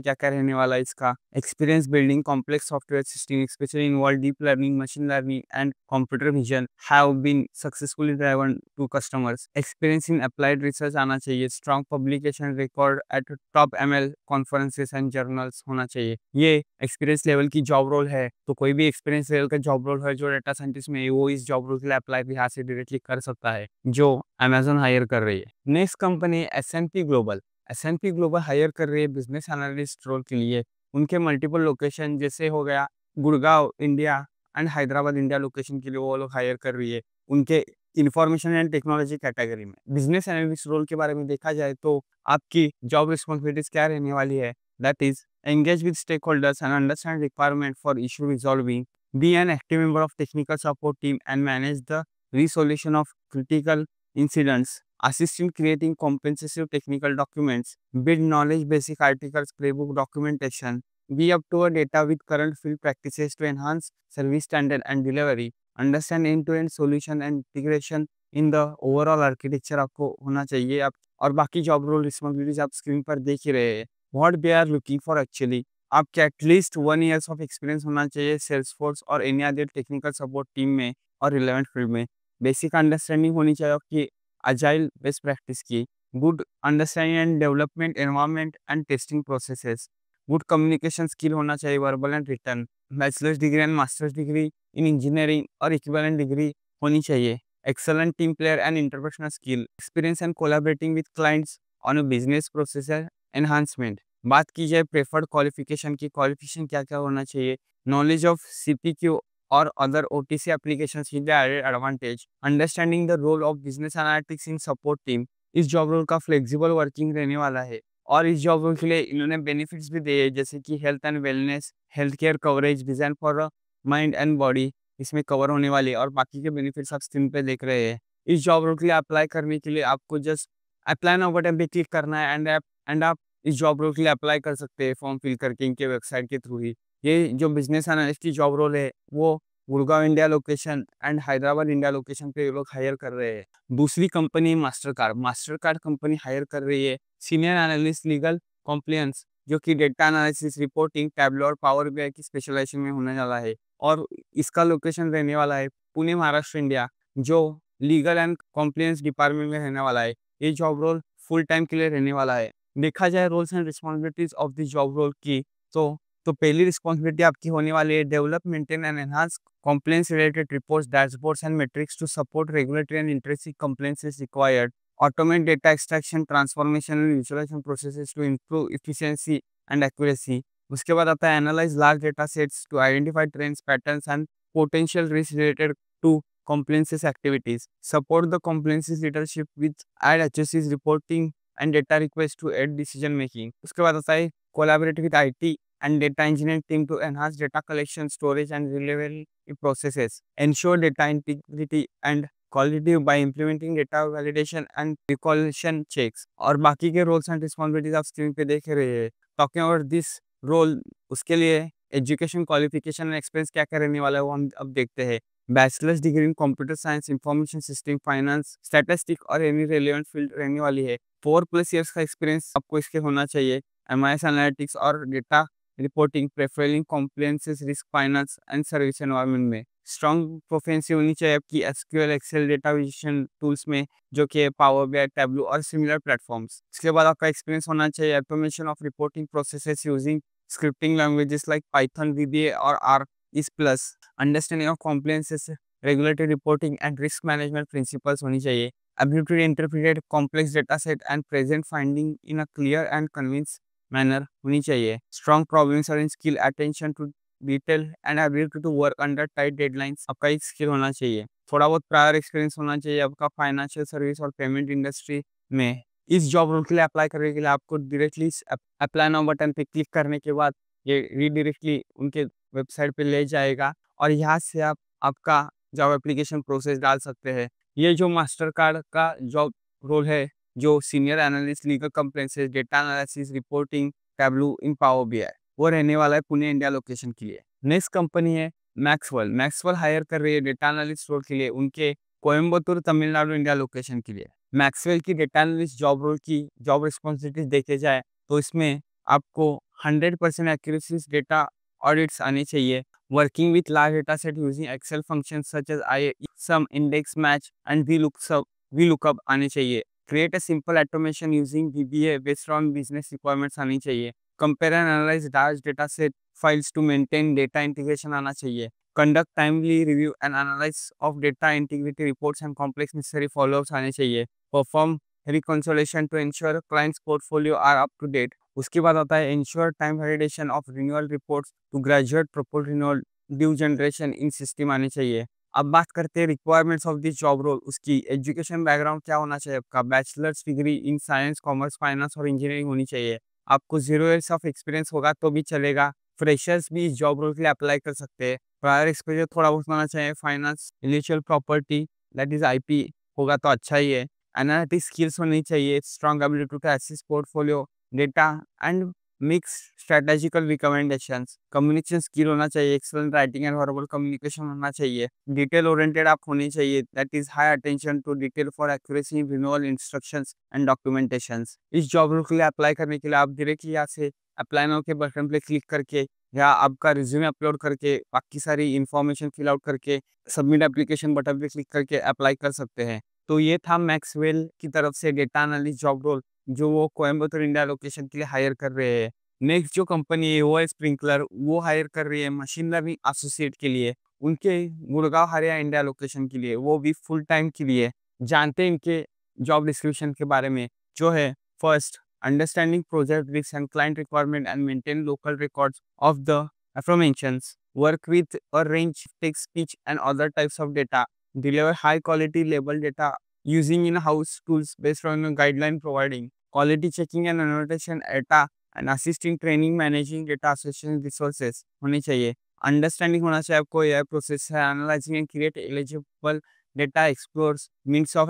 क्या क्या रहने वाला है इसका experience building complex software system specially involve deep learning machine learning and computer vision have been successfully driven to customers. Experience in applied research आना चाहिए strong publication record at top ML conferences and journals होना चाहिए। ये experience level की job role है तो कोई भी एक्सपीरियंस लेवल का जॉब रोल है जो डेटा साइंटिस्ट में है वो इस जॉब रोल के लिए अप्लाई भी यहाँ से डायरेक्टली कर सकता है जो Amazon हायर कर रही है। Next company S&P Global. S&P Global hire कर रही है बिजनेस एनालिस्ट रोल के लिए। उनके मल्टीपल लोकेशन जैसे हो गया Gurgaon India and Hyderabad India location के लिए वो लोग हायर कर रही है उनके इंफॉर्मेशन एंड टेक्नोलॉजी कैटेगरी में। बिजनेस एनालिस्ट रोल के बारे में देखा जाए तो आपकी जॉब रिस्पॉन्सिबिलिटीज क्या रहने वाली है that is engage with stakeholders and understand requirement for issue resolving, be an active member of technical support team and manage the resolution of critical incidents, assist in creating comprehensive technical documents, build knowledge basic articles, playbook documentation, be up to data with current field practices to enhance service standard and delivery, understand end-to-end solution and integration in the overall architecture आपको होना चाहिए। आप और बाकी job role responsibilities आप screen पर देख ही रहे हैं। What they are looking for actually आपके एटलीस्ट 1 ईयर्स ऑफ एक्सपीरियंस होना चाहिए सेल्सफोर्स और any other technical support team में और रिलेवेंट फील्ड में। बेसिक अंडरस्टैंडिंग होनी चाहिए कि अजाइल बेस्ट प्रैक्टिस की good understanding and development environment and testing processes good communication skill होना चाहिए verbal and written bachelors degree and masters degree in engineering और इक्विवेलेंट डिग्री होनी चाहिए। Excellent team player and interpersonal skill experience and collaborating with clients on a business process enhancement. बात की जाए preferred qualification की qualification क्या क्या होना चाहिए नॉलेज ऑफ CPQ और other OTC application with added advantage understanding the role of business analytics in support team. इस जॉब रोल का फ्लेक्सिबल वर्किंग रहने वाला है और इस जॉब रोल के लिए इन्होंने बेनिफिट्स भी दिए जैसे कि health and wellness health care coverage design for mind and body इसमें कवर होने वाली है और बाकी के बेनिफिट्स आप स्क्रीन पे देख रहे हैं। इस जॉब रोल के लिए अप्लाई करने के लिए आपको जस्ट अप्लाई नाउ बटन पे क्लिक करना है एंड आप इस जॉब रोल के लिए अप्लाई कर सकते हैं फॉर्म फिल करके इनके वेबसाइट के थ्रू ही। ये जो बिजनेस एनालिस्ट की जॉब रोल है वो Gurgaon India location and Hyderabad India location पे ये लोग हायर कर रहे हैं। दूसरी company master card company hire कर रही है सीनियर एनालिस्ट लीगल कॉम्प्लियंस जो कि डेटा एनालिसिस रिपोर्टिंग टैबलो और पावर BI की स्पेशलाइजेशन में होने वाला है और इसका लोकेशन रहने वाला है पुणे महाराष्ट्र इंडिया जो लीगल एंड कॉम्प्लियंस डिपार्टमेंट में रहने वाला है। ये जॉब रोल फुल टाइम के लिए रहने वाला है। देखा जाए roles and responsibilities of this job role की तो पहली रिस्पॉन्सिबिलिटी आपकी होने वाली है develop maintain and enhance compliance related reports dashboards and metrics to support regulatory and intrinsic compliances required automate data extraction transformation and visualization processes to improve efficiency and accuracy। उसके बाद आता है analyse large data sets to identify trends patterns and potential risk related to compliances activities support the compliances leadership with add HSC's reporting and data request to aid decision making। उसके बाद आता है collaborate with IT and data engineering team to enhance data collection storage and delivery processes ensure data integrity and quality by implementing data validation and reconciliation checks। और बाकी के roles and responsibilities आप screen पे देख रहे हैं। Talking about this role उसके लिए एजुकेशन क्वालिफिकेशन एंड एक्सपीरियंस क्या क्या रहने वाला है वो हम अब देखते हैं। Bachelors degree in computer science information system finance statistic और एनी रेलेवेंट फील्ड रहने वाली है। 4+ ईयर्स का एक्सपीरियंस आपको इसके होना चाहिए एमआईएस एनालिटिक्स और data reporting, preferring compliances, risk, finance and service environment में। स्ट्रॉन्ग प्रोफिशिएंसी होनी चाहिए आपकी SQL, Excel, data visualisation tools में, जो कि पावर बीआई, टैबलू और सिमिलर प्लेटफॉर्म्स। इसके बाद आपका एक्सपीरियंस होना चाहिए automation of reporting processes using scripting languages like Python, VBA or R is plus। Understanding of compliances, regulatory reporting and risk management principles होनी चाहिए। Ability to interpret complex data set and present finding in a clear and convincing manner होनी चाहिए। Strong problem solving skill, attention to detail and ability to work under tight deadlines आपका एक skill होना चाहिए। थोड़ा बहुत प्रायर एक्सपीरियंस होना चाहिए आपका फाइनेंशियल सर्विस और पेमेंट इंडस्ट्री में। इस जॉब रोल के लिए अप्लाई करने के लिए आपको डायरेक्टली अप्लाई नाउ बटन पे क्लिक करने के बाद ये रीडायरेक्टली उनके वेबसाइट पे ले जाएगा और यहाँ से आप आपका जॉब एप्लीकेशन प्रोसेस डाल सकते हैं। ये जो मास्टर कार्ड का जॉब रोल है, जो senior analyst, legal compliances, data analysis, reporting, Tableau in Power BI, वो रहने वाला है पुणे इंडिया लोकेशन के लिए। नेक्स्ट कंपनी है मैक्सवेल। मैक्सवेल हायर कर रही है डेटा एनालिस्ट रोल के लिए उनके कोयम्बतूर तमिलनाडु इंडिया लोकेशन के लिए। मैक्सवेल की डेटा एनालिस्ट जॉब रोल की जॉब रिस्पॉन्सिबिलिटीज देखे जाए तो इसमें आपको 100% एक्यूरेसी डेटा ऑडिट्स आने चाहिए। Working with large data set using Excel function such as I sum, index match and V lookup आने चाहिए। Create a simple automation using VBA based on business requirements आनी चाहिए। Compare and analyse large data set files to maintain data integration आना चाहिए। Conduct timely review and analyse of data integrity reports and complex necessary followups आने चाहिए। Perform reconsolidation to ensure clients portfolio are up to date. उसके बाद आता है ensure time validation of renewal reports to graduate propose renewal due generation in system आने चाहिए। अब बात करते हैं requirements of this job role. उसकी एजुकेशन बैकग्राउंड क्या होना चाहिए आपका? Bachelors degree in science, commerce, finance और इंजीनियरिंग होनी चाहिए। आपको 0 ईयर्स ऑफ एक्सपीरियंस होगा तो भी चलेगा। फ्रेशर्स भी इस जॉब रोल के लिए अप्लाई कर सकते हैं। प्रायर एक्सपोजर थोड़ा बहुत होना चाहिए। Finance, intellectual property that is IP होगा तो अच्छा ही है। एनालिटिक्स स्किल्स होनी चाहिए। Strong ability to assist portfolio data and mix strategical recommendations. Communication skill होना चाहिए। Excellent writing and verbal communication होना चाहिए। डिटेल ओरिएंटेड आप होनी चाहिए। That is high attention to detail for accuracy in renewal instructions and documentations. इस job role के लिए अप्लाई करने के लिए आप डायरेक्टली यहाँ से अप्लाई नाउ के बटन पे क्लिक करके या आपका रिज्यूमे अपलोड करके बाकी सारी इन्फॉर्मेशन फिल आउट करके सबमिट एप्लीकेशन बटन पे क्लिक करके अप्लाई कर सकते हैं। तो ये था मैक्सवेल की तरफ से डेटा एनालिस्ट जॉब रोल, जो वो कोयम्बतूर इंडिया लोकेशन के लिए हायर कर रहे हैं। नेक्स्ट जो कंपनी है वो है स्प्रिंकलर। वो हायर कर रही है मशीन लर्निंग एसोसिएट के लिए उनके गुड़गांव हरियाणा इंडिया लोकेशन के लिए, वो भी फुल टाइम के लिए। जानते हैं इनके जॉब डिस्क्रिप्शन के बारे में, जो है first, understanding project risks and client requirement and maintain local records of the aforementioned, work with a range of text, speech and other types of data, deliver high quality label data using in-house tools based on a guideline providing quality checking and annotation data and assisting training managing data association resources होनी चाहिए। Understanding होना चाहिए आपको AI process है, analysing and create eligible data, explores means of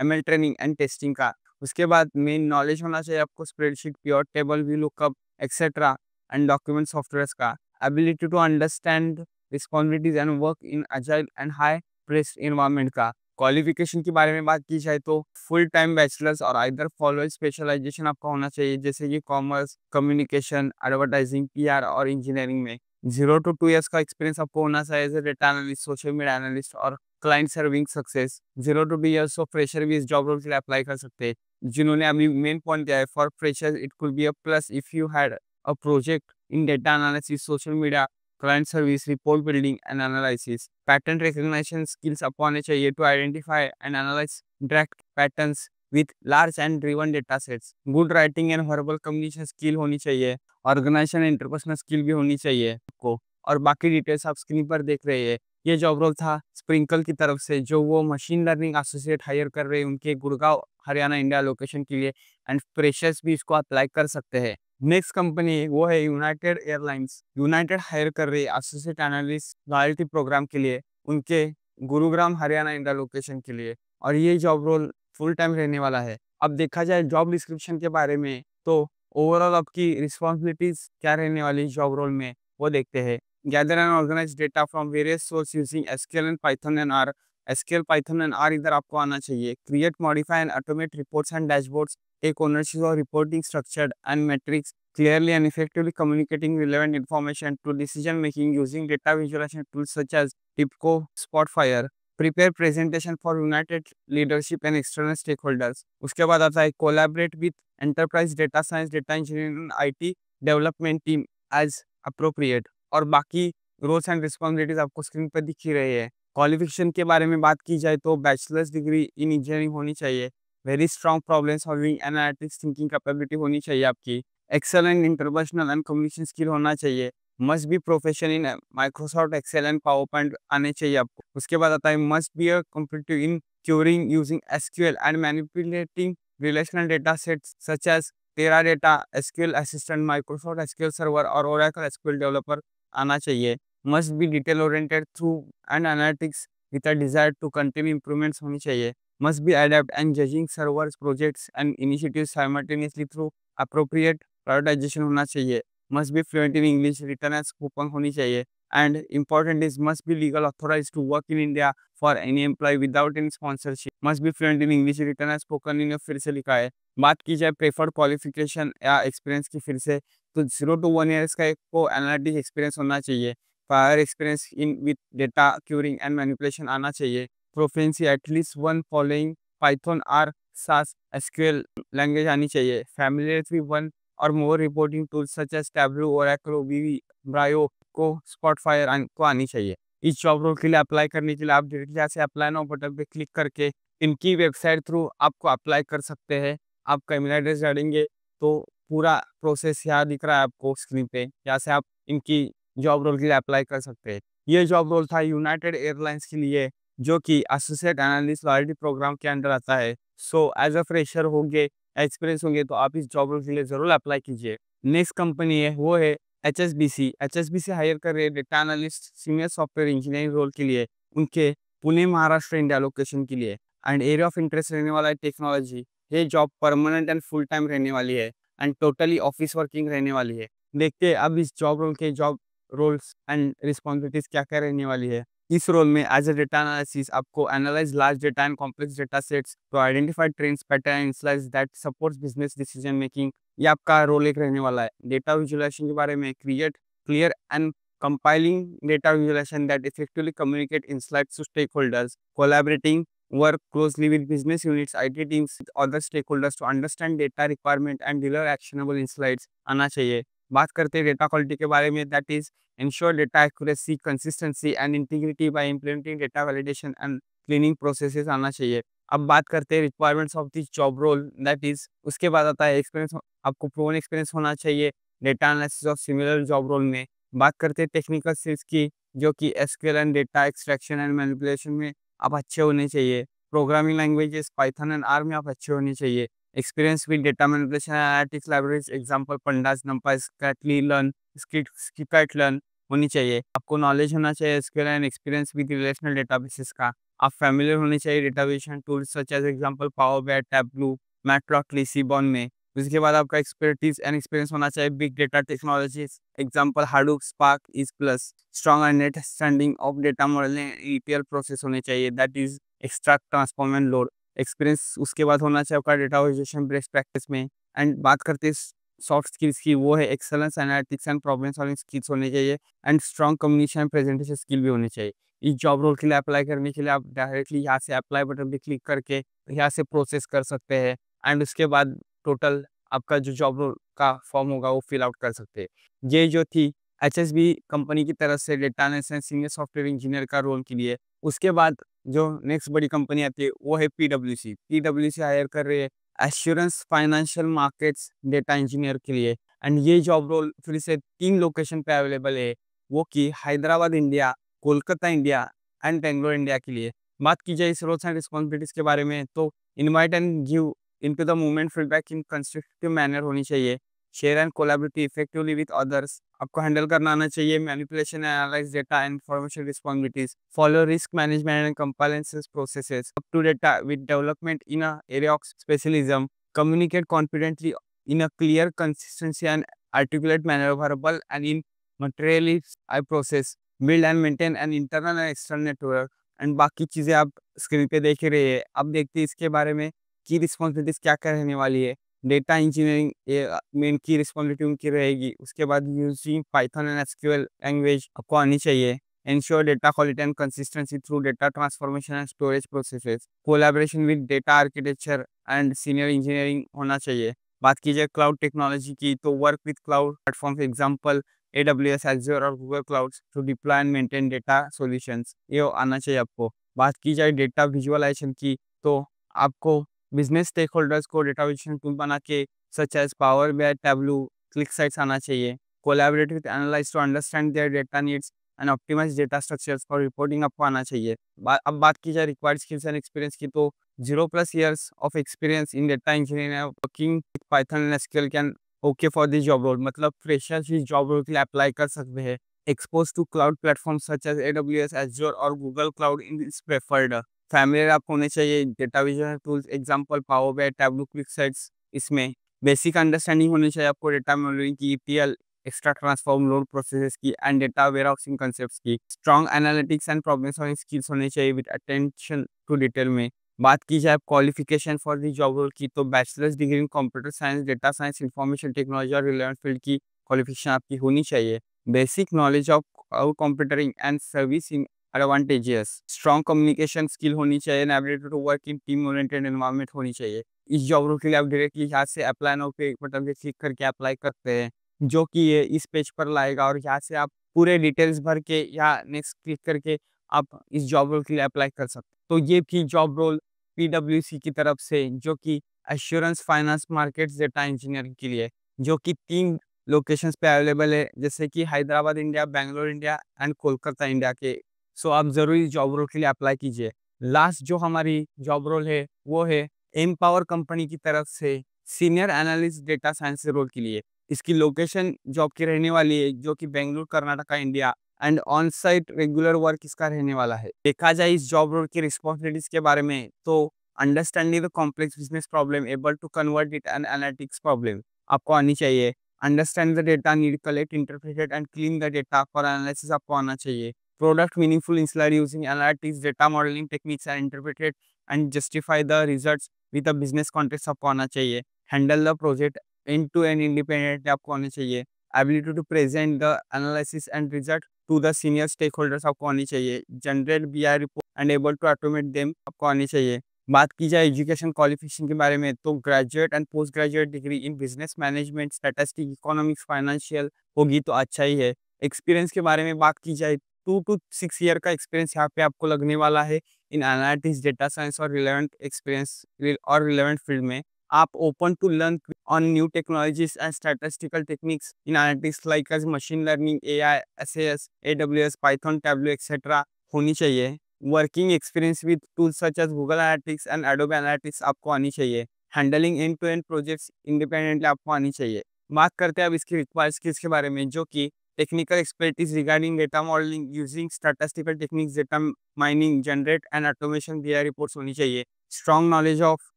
ML training and testing का। उसके बाद main knowledge होना चाहिए आपको spreadsheet, pure table, V lookup etcetera and document software का। Ability to understand responsibilities and work in agile and high pressed environment का। Qualification के बारे में बात की जाए तो फुल टाइम बैचलर्स और आइदर फॉलो स्पेशलाइजेशन आपका होना चाहिए, जैसे कि कॉमर्स, कम्युनिकेशन, एडवर्टाइजिंग, PR और इंजीनियरिंग में। 0 to 2 ईयर्स का एक्सपीरियंस आपको होना चाहिए as a data analyst, social media analyst और client serving success. 0 to 2 years of fresher भी इस जॉब रोल के लिए अप्लाई कर सकते हैं। जिन्होंने अभी मेन पॉइंट दिया है, for fresher it could be a plus if you had a project in data analysis, social media, client service, report building and analysis. Pattern recognition skills आपको आने चाहिए to identify and analyse direct patterns with large and driven data sets. Good writing and verbal communication skill होनी चाहिए। Organisation and interpersonal skill भी होनी चाहिए आपको। और बाकी डिटेल्स आप स्क्रीन पर देख रहे हैं। ये जॉब रोल था स्प्रिंकल की तरफ से, जो वो मशीन लर्निंग एसोसिएट हायर कर रहे हैं उनके गुड़गांव हरियाणा इंडिया लोकेशन के लिए, एंड फ्रेशर्स भी इसको अप्लाई कर सकते हैं। नेक्स्ट कंपनी वो है यूनाइटेड एयरलाइंस। यूनाइटेड हायर कर रही है एसोसिएट एनालिस्ट लॉयल्टी प्रोग्राम के लिए उनके गुरुग्राम हरियाणा इंडिया लोकेशन के लिए, और ये जॉब रोल फुल टाइम रहने वाला है। अब देखा जाए जॉब डिस्क्रिप्शन के बारे में तो ओवरऑल आपकी रिस्पॉन्सिबिलिटीज क्या रहने वाली जॉब रोल में वो देखते हैं। Gather and organize data from various sources using SQL and Python and R. SQL, Python and R इधर आपको आना चाहिए। Create, modify and automate reports and dashboards, take ownership of reporting structured and metrics, clearly and effectively communicating relevant information to decision making using data visualization tools such as TIBCO, Spotfire, prepare presentation for united leadership and external stakeholders। उसके बाद आता है collaborate with enterprise data science, data engineering and IT development team as appropriate। और बाकी roles and responsibilities आपको screen पर दिख ही रही है। क्वालिफिकेशन के बारे में बात की जाए तो बैचलर्स डिग्री इन इंजीनियरिंग होनी चाहिए। Very strong problem solving analytics thinking capability होनी चाहिए आपकी। Excellent interpersonal and communication skill होना चाहिए। Must be profession in Microsoft Excel and PowerPoint आने चाहिए आपको। उसके बाद आता है must be a competitive in querying using SQL and manipulating relational data sets such as Teradata, SQL Assistant, Microsoft SQL Server और Oracle SQL Developer आना चाहिए। Must be detail oriented through and analytics with a desire to continue improvements होनी चाहिए। Must be adept and judging servers projects and initiatives simultaneously through appropriate prioritisation होना चाहिए। Must be fluent in English, written and spoken होनी चाहिए। And important is must be legal authorise to work in India for any employ without any sponsorship. Must be fluent in English, written and spoken इन फिर से लिखा है। बात की जाए preferred qualification या एक्सपीरियंस की फिर से, तो 0 to 1 years का एक को एनालिटिक्स एक्सपीरियंस होना चाहिए। Fire experience in with data querying and manipulation आना चाहिए। Proficiency at least one following Python R SAS SQL language आनी चाहिए। फैमिलियरिटी विद वन और more reporting tools such as Tableau, Oracle, OBV, Brio को Spotfire को आनी चाहिए। इस जॉब रोल के लिए अप्लाई करने के लिए आप डायरेक्टली यहाँ से अप्लाई नाउ बटन पे क्लिक करके इनकी वेबसाइट थ्रू आपको अप्लाई कर सकते हैं। आपका ईमेल एड्रेस डालेंगे तो पूरा प्रोसेस यहाँ दिख रहा है आपको स्क्रीन पे। यहाँ से आप इनकी जॉब रोल के लिए अप्लाई कर सकते हैं। ये जॉब रोल था यूनाइटेड एयरलाइंस के लिए, जो कि एसोसिएट एनालिस्ट लॉयल्टी प्रोग्राम के अंडर आता है। सो एज अ फ्रेशर होंगे, एक्सपीरियंस होंगे, तो आप इस जॉब रोल के लिए जरूर अप्लाई कीजिए। नेक्स्ट कंपनी है वो है HSBC। HSBC हायर कर रहे हैं data analyst senior software engineering role के लिए, उनके पुणे महाराष्ट्र इंडिया लोकेशन के लिए। एंड एरिया ऑफ इंटरेस्ट रहने वाला है टेक्नोलॉजी। ये job permanent and full time रहने वाली है एंड टोटली ऑफिस वर्किंग रहने वाली है। देखते हैं अब इस जॉब रोल के जॉब रोल्स एंड रिस्पॉन्सिबिलिटीज क्या क्या रहने वाली है। इस रोल में एज अ डेटा एनालिसिस आपको analyse large data and complex data sets to identify trends, pattern and insights that supports business decision making. ये आपका रोल एक रहने वाला है। डेटा विजुअलाइजेशन के बारे में create clear and compiling data visualisation that effectively communicate insights to stakeholders, collaborating work closely with business units, IT teams, with other stakeholders to understand data requirement and deliver actionable insights आना चाहिए। बात करते हैं data quality के बारे में, that is ensure data accuracy, consistency and integrity by implementing data validation and cleaning processes आना चाहिए। अब बात करते हैं requirements of this job role, that is उसके बाद आता है एक्सपीरियंस। आपको प्रोवन एक्सपीरियंस होना चाहिए data analysis of similar job role में। बात करते हैं टेक्निकल स्किल्स की, जो कि SQL and data extraction and manipulation में आप अच्छे होने चाहिए। Programming languages Python and R में आप अच्छे होने चाहिए। Experience with data manipulation analytics libraries, example pandas, NumPy, scikit-learn, scikit-learn होनी चाहिए। आपको नॉलेज होना चाहिए SQL and experience with relational databases का। आप फैमिलियर होने चाहिए database tools such as example power BI, Tableau, matplotlib, Seaborn में। उसके बाद आपका एक्सपर्टीज एंड एक्सपीरियंस होना चाहिए big data technologies, example Hadoop, Spark, is plus. Strong and understanding of data modelling, ETL process होने चाहिए, that is extract, transform and load. Experience उसके बाद होना चाहिए आपका डेटा विजुअलाइजेशन बेस्ट प्रैक्टिस में। एंड बात करते हैं सॉफ्ट स्किल्स की, वो है excellence analytics and problem solving skills होने चाहिए and strong communication and presentation skill भी होनी चाहिए। इस जॉब रोल के लिए अप्लाई करने के लिए आप डायरेक्टली यहाँ से अप्लाई बटन पे क्लिक करके यहाँ से प्रोसेस कर सकते हैं। एंड उसके बाद टोटल आपका जो जॉब रोल का फॉर्म होगा वो फिल आउट कर सकते हैं। ये जो थी HSB कंपनी की तरफ से data analyst senior software engineer का रोल के लिए। उसके बाद जो नेक्स्ट बड़ी कंपनी आती है वो है PwC। PwC हायर कर रही है assurance financial markets data engineer के लिए। एंड ये जॉब रोल फिर से 3 लोकेशन पे अवेलेबल है, वो कि Hyderabad India, Kolkata India and Bangalore India के लिए। बात की जाए इस रोल्स एंड रिस्पॉन्सिबिलिटीज के बारे में, तो invite and give into the movement feedback in constructive manner होनी चाहिए। Share and collaborate effectively with others, आपको हैंडल करना आना चाहिए manipulation, analyze data and information responsibilities. Follow risk management and compliance processes, up to data with development in a area of specialism. Communicate confidently in a clear, consistency and articulate manner, verbal and in materially I process, build and maintain an internal and external network, and बाकी चीज़ें आप screen पे देख ही रहे हैं। अब देखते हैं इसके बारे में की रिस्पॉन्सिबिलिटीज़ क्या-क्या रहने वाली है। डेटा इंजीनियरिंग ये मेन की रिस्पॉन्सिबिलिटी उनकी रहेगी। उसके बाद using Python and SQL language आपको आनी चाहिए। Ensure data quality and consistency through data transformation and storage processes. Collaboration with data architecture and senior engineering होना चाहिए। बात की जाए क्लाउड टेक्नोलॉजी की, तो work with cloud platform example AWS, Azure और Google clouds to deploy and maintain data solutions, ये आना चाहिए आपको। बात की जाए डेटा विजुअलाइजेशन की, तो आपको बिजनेस स्टेक होल्डर्स को डेटा विजुअलाइजेशन टूल बना के such as Power BI, Tableau, QuickSight आना चाहिए। Collaborate with analyst to understand their data needs and optimise data structures for reporting आपको आना चाहिए। अब बात की जाए रिक्वायर्ड स्किल्स एंड एक्सपीरियंस की, तो 0+ years of experience in data engineering working with Python and SQL can okay for this job role, मतलब फ्रेशर्स इस जॉब रोल के लिए अप्लाई कर सकते हैं। Expose to cloud platform such as AWS, Azure और Google cloud in is preferred. Familiar आप होने चाहिए data visual tools example Power BI, Tableau, QuickSight. इसमें बेसिक अंडरस्टैंडिंग होनी चाहिए आपको डेटा मॉडलिंग की, ETL, extract transform load processes की एंड डेटा वेयरहाउसिंग कांसेप्ट्स की। Strong analytics and problem solving skills होने चाहिए विद अटेंशन टू डिटेल में। बात की जाए qualification for the job role की, तो bachelors degree in computer science, data science, information technology और रिलेवेंट फील्ड की क्वालिफिकेशन आपकी होनी चाहिए। Basic knowledge of cloud computing and service in advantages. Strong communication skill होनी चाहिए and ability to work in team oriented environment होनी चाहिए। इस जॉब रोल के लिए आप डायरेक्टली यहाँ से अप्लाई नाउ पे बटन पे क्लिक करके अप्लाई करते हैं, जो कि ये इस पेज पर लाएगा और यहाँ से आप पूरे डिटेल्स भर के या नेक्स्ट क्लिक करके आप इस जॉब रोल के लिए अप्लाई कर सकते हैं। तो ये थी जॉब रोल PwC की तरफ से, जो कि assurance finance markets data engineering के लिए, जो कि 3 लोकेशंस पे अवेलेबल है, जैसे कि Hyderabad India, Bangalore India and Kolkata India के। सो आप ज़रूर जॉब रोल के लिए अप्लाई कीजिए। लास्ट जो हमारी जॉब रोल है वो है एमपावर कंपनी की तरफ से senior analyst data science role के लिए। इसकी लोकेशन जॉब की रहने वाली है, जो कि Bengaluru Karnataka India and on site regular work इसका रहने वाला है। देखा जाए इस जॉब रोल की रिस्पॉन्सिबिलिटीज के बारे में, तो understanding the complex business problem, able to convert it and analytics problem आपको आनी चाहिए। Understand the data, need collect, interpreted and clean the data for analysis आपको आना चाहिए। Product meaningful insight using analytics, data modelling techniques and interpreted and justify the results with the business context आपको आना चाहिए। Handle the project end to end independently आपको आनी चाहिए। Ability to present the analysis and result to the senior stakeholders आपको आनी चाहिए। Generate BI report and able to automate them आपको आनी चाहिए। बात की जाए एजुकेशन क्वालिफिकेशन के बारे में, तो graduate and post graduate degree in business management, statistics, economics, financial होगी तो अच्छा ही है। एक्सपीरियंस के बारे में बात की जाए, 2 to 6 ईयर का एक्सपीरियंस यहाँ पे आपको लगने वाला है इन एनालिटिक्स, डेटा साइंस और रिलेवेंट एक्सपीरियंस और रिलेवेंट फील्ड में। आप open to learn on new technologies and statistical techniques in analytics like as machine learning, AI, SAS, AWS, Python, Tableau, etc. होनी चाहिए। Working experience with tools such as Google Analytics and Adobe Analytics आपको आनी चाहिए। Handling end to end projects independently आपको आनी चाहिए। बात करते हैं अब इसकी रिक्वायर्ड स्किल्स के बारे में, जो कि technical expertise regarding data modelling using statistical techniques, data mining, generate and automation, BI reports होनी चाहिए। Strong knowledge of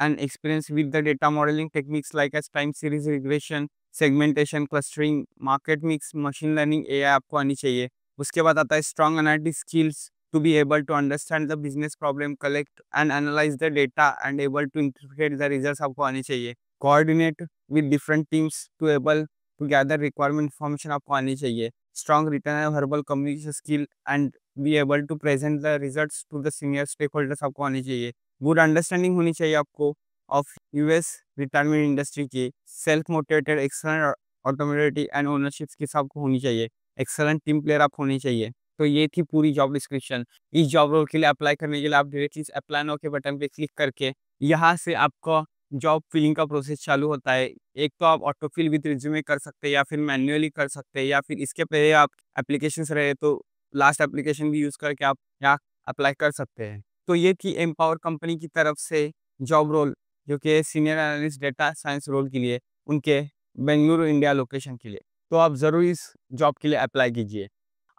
and experience with the data modeling techniques like as time series regression, segmentation, clustering, market mix, machine learning, AI आपको आनी चाहिए। उसके बाद आता है strong analytic skills to be able to understand the business problem, collect and analyze the data and able to interpret the results आपको आनी चाहिए। coordinate with different teams to able to gather requirement information आपको आनी चाहिए। strong written and verbal communication skill and be able to present the results to the senior stakeholders आपको आनी चाहिए। Good understanding होनी चाहिए आपको ऑफ US रिटायरमेंट इंडस्ट्री की। Self motivated, excellent automatic and ownership की आपको होनी चाहिए। एक्सलेंट टीम प्लेयर आप होनी चाहिए। तो ये थी पूरी जॉब डिस्क्रिप्शन। इस जॉब रोल के लिए अप्लाई करने के लिए आप डायरेक्टली अप्लाई नाउ के बटन पे क्लिक करके यहाँ से आपका जॉब फिलिंग का प्रोसेस चालू होता है। एक तो आप ऑटो फिल विद रिज्यूमे कर सकते हैं या फिर मैन्युअली कर सकते हैं, या फिर इसके पहले आप एप्लीकेशन रहे तो लास्ट एप्लीकेशन भी यूज़ करके आप यहाँ अप्लाई कर सकते हैं। तो ये थी एमपावर कंपनी की तरफ से जॉब रोल, जो कि senior analyst data science role के लिए उनके बेंगलुरु इंडिया लोकेशन के लिए। तो आप ज़रूर इस जॉब के लिए अप्लाई कीजिए।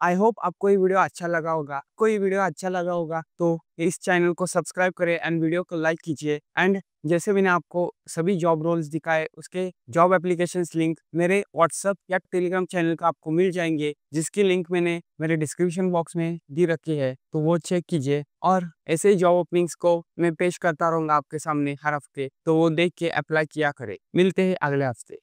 आई होप आपको ये वीडियो अच्छा लगा होगा। कोई वीडियो अच्छा लगा होगा तो इस चैनल को सब्सक्राइब करें एंड वीडियो को लाइक कीजिए। एंड जैसे मैंने आपको सभी जॉब रोल्स दिखाए, उसके जॉब एप्लीकेशंस लिंक मेरे व्हाट्सएप या टेलीग्राम चैनल का आपको मिल जाएंगे, जिसकी लिंक मैंने मेरे डिस्क्रिप्शन बॉक्स में दी रखी है, तो वो चेक कीजिए। और ऐसे ही जॉब ओपनिंग्स को मैं पेश करता रहूंगा आपके सामने हर हफ्ते, तो वो देख के अप्लाई किया करें। मिलते हैं अगले हफ्ते।